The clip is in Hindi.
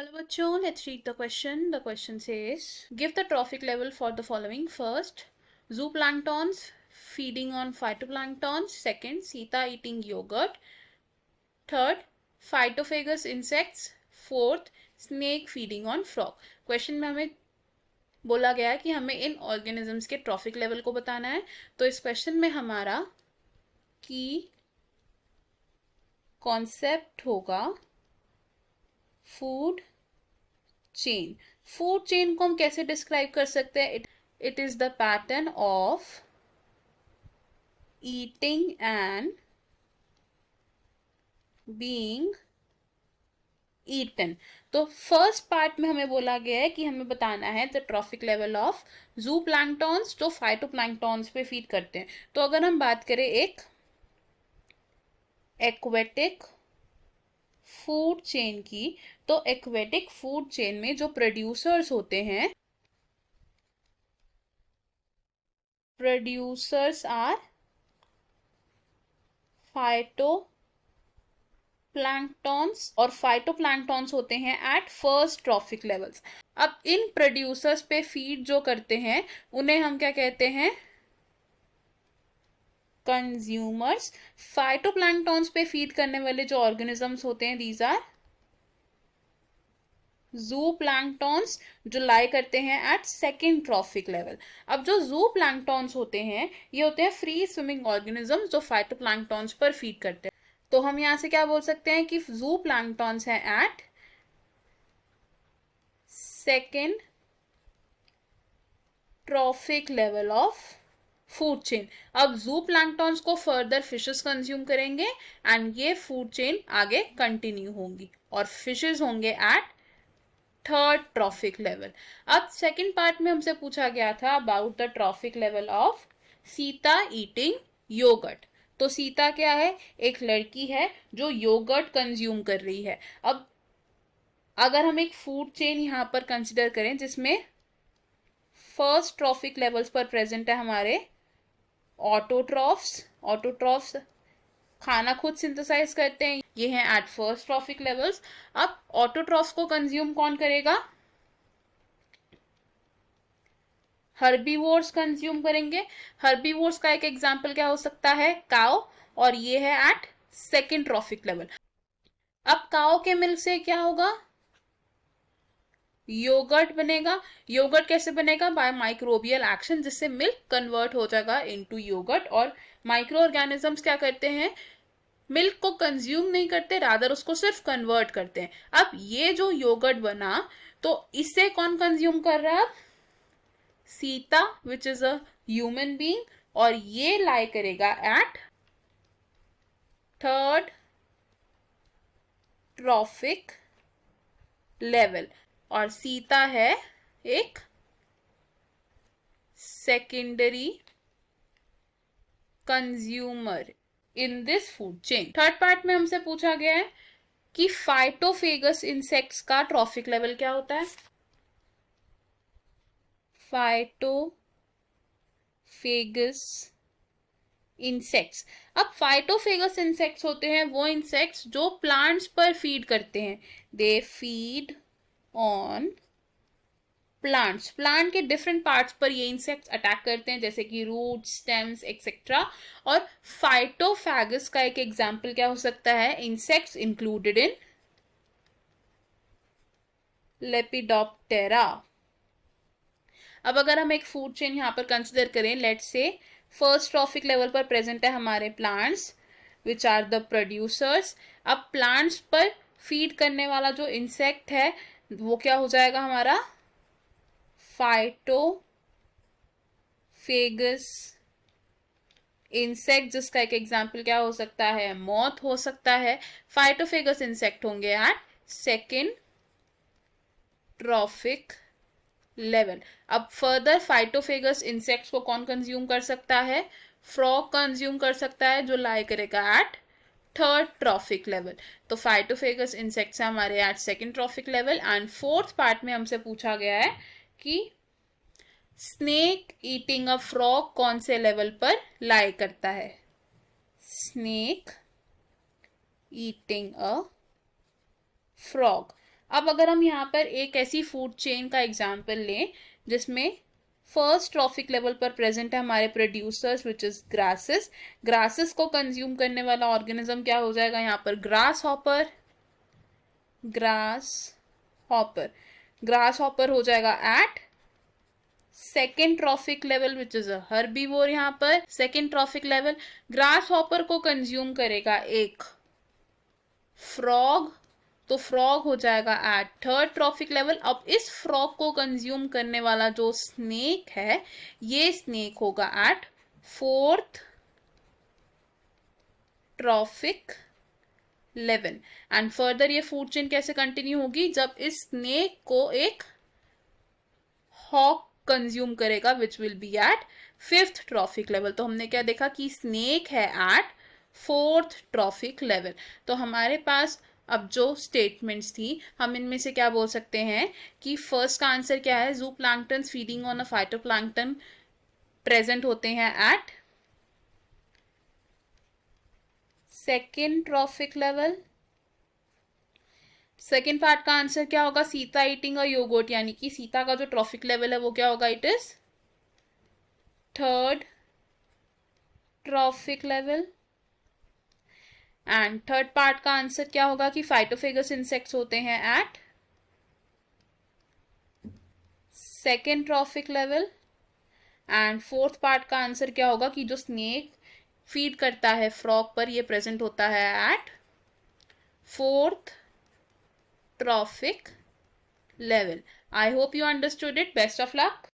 Hello bachon, let's read the question. The question says, give the trophic level for the following. First, zooplanktons feeding on phytoplanktons. Second, Sita eating yogurt. Third, phytophagous insects. Fourth, snake feeding on frog. Question में हमें बोला गया है कि हमें इन ऑर्गेनिजम्स के ट्रॉफिक लेवल को बताना है. तो इस क्वेश्चन में हमारा की कॉन्सेप्ट होगा फूड चेन. फूड चेन को हम कैसे डिस्क्राइब कर सकते हैं? It is the pattern of eating and being eaten. तो फर्स्ट पार्ट में हमें बोला गया है कि हमें बताना है the trophic level of zooplanktons जो फाइटोप्लैंक्टॉन्स पे फीड करते हैं. तो अगर हम बात करें एक एक्वेटिक फूड चेन की, तो एक्वेटिक फूड चेन में जो प्रोड्यूसर्स होते हैं, प्रोड्यूसर्स आर फाइटोप्लैंक्टॉन्स और फाइटोप्लैंक्टॉन्स होते हैं एट फर्स्ट ट्रॉफिक लेवल्स. अब इन प्रोड्यूसर्स पे फीड जो करते हैं उन्हें हम क्या कहते हैं? कंज्यूमर्स. फाइटोप्लैंक्टॉन्स पे फीड करने वाले जो ऑर्गेनिजम्स होते हैं दीज आर जूप्लैंक्टॉन्स जो लाई करते हैं एट सेकेंड ट्रॉफिक लेवल. अब जो जूप्लैंक्टॉन्स होते हैं ये होते हैं फ्री स्विमिंग ऑर्गेनिजम्स जो फाइटोप्लैंक्टॉन्स पर फीड करते हैं. तो हम यहां से क्या बोल सकते हैं कि जूप्लैंक्टॉन्स हैं at second trophic level of food chain. अब जूप्लैंक्टॉन्स को फर्दर फिशेस कंज्यूम करेंगे एंड ये फूड चेन आगे कंटिन्यू होंगी और फिशेस होंगे एट थर्ड ट्रॉफिक लेवल. अब सेकंड पार्ट में हमसे पूछा गया था about the trophic level of Sita eating yoghurt. तो सीता क्या है? एक लड़की है जो योगर्ट कंज्यूम कर रही है. अब अगर हम एक फूड चेन यहां पर कंसिडर करें जिसमें फर्स्ट ट्रॉफिक लेवल्स पर प्रेजेंट है हमारे ऑटोट्रॉफ्स खाना खुद सिंथेसाइज करते हैं, ये हैं एट फर्स्ट ट्रॉफिक लेवल्स. अब ऑटोट्रॉफ्स को कंज्यूम कौन करेगा? हर्बीवोर्स कंज्यूम करेंगे. हर्बीवोर्स का एक एग्जांपल क्या हो सकता है? काओ. और ये है एट सेकेंड ट्रॉफिक लेवल. अब काओ के मिल्क से क्या होगा? योगर्ट बनेगा. योगर्ट कैसे बनेगा? बाय माइक्रोबियल एक्शन, जिससे मिल्क कन्वर्ट हो जाएगा इनटू योगर्ट. और माइक्रो ऑर्गेनिजम्स क्या करते हैं? मिल्क को कंज्यूम नहीं करते, रादर उसको सिर्फ कन्वर्ट करते हैं. अब ये जो योगर्ट बना तो इसे कौन कंज्यूम कर रहा है? सीता विच इज अ ह्यूमन बीइंग. और ये लाई करेगा एट थर्ड ट्रॉफिक लेवल. और सीता है एक secondary consumer in this food chain. Third part में हमसे पूछा गया है कि फाइटोफेगस इंसेक्ट्स का ट्रॉफिक लेवल क्या होता है? Phytophagous insects. अब फाइटोफेगस इंसेक्ट्स होते हैं वो इंसेक्ट्स जो प्लांट्स पर फीड करते हैं. They feed on plants. Plant के डिफरेंट पार्ट्स पर ये इंसेक्ट्स अटैक करते हैं जैसे कि रूट, स्टेम्स एक्सेट्रा. और फाइटोफेगस का एक एग्जांपल क्या हो सकता है? Insects included in lepidoptera. अब अगर हम एक फूड चेन यहां पर कंसिडर करें, let's say first trophic level पर प्रेजेंट है हमारे plants which are the producers. अब प्लांट्स पर फीड करने वाला जो इंसेक्ट है वो क्या हो जाएगा हमारा? फाइटोफेगस इंसेक्ट, जिसका एक एग्जांपल क्या हो सकता है? मॉथ हो सकता है. फाइटोफेगस इंसेक्ट होंगे एट सेकेंड ट्रॉफिक लेवल. अब फर्दर फाइटोफेगस इंसेक्ट्स को कौन कंज्यूम कर सकता है? फ्रॉग कंज्यूम कर सकता है जो लाई करेगा एट थर्ड ट्रॉफिक लेवल. तो फाइटोफेगस इंसेक्ट्स है हमारे at second trophic level. And fourth part में हमसे पूछा गया है कि स्नेक ईटिंग अ फ्रॉग कौन से लेवल पर लाई करता है? Snake eating a frog. अब अगर हम यहाँ पर एक ऐसी फूड चेन का एग्जाम्पल लें जिसमें फर्स्ट ट्रॉफिक लेवल पर प्रेजेंट है हमारे producers which is grasses, grasses को कंज्यूम करने वाला ऑर्गेनिज्म क्या हो जाएगा यहाँ पर, grasshopper, grasshopper, grasshopper हो जाएगा at second trophic level which is a herbivore. यहाँ पर second trophic level grasshopper को कंज्यूम करेगा एक फ्रॉग, तो फ्रॉग हो जाएगा एट थर्ड ट्रॉफिक लेवल। अब इस फ्रॉग को कंज्यूम करने वाला जो स्नेक है ये स्नेक होगा at fourth trophic level. And further ये फूड चेन कैसे कंटिन्यू होगी, जब इस स्नेक को एक हॉक कंज्यूम करेगा which will be at fifth trophic level. तो हमने क्या देखा कि स्नेक है एट फोर्थ ट्रॉफिक लेवल। तो हमारे पास अब जो स्टेटमेंट्स थी हम इनमें से क्या बोल सकते हैं कि फर्स्ट का आंसर क्या है, zooplankton feeding on a phytoplankton present होते हैं at second trophic level. Second part का आंसर क्या होगा, सीता ईटिंग और योगर्ट, यानी कि सीता का जो ट्रॉफिक लेवल है वो क्या होगा, it is third trophic level. And third part का आंसर क्या होगा कि फाइटोफेगस इंसेक्ट्स होते हैं at second trophic level. And fourth part का आंसर क्या होगा कि जो स्नेक फीड करता है फ्रॉग पर ये प्रेजेंट होता है at fourth trophic level. I hope you understood it. Best of luck.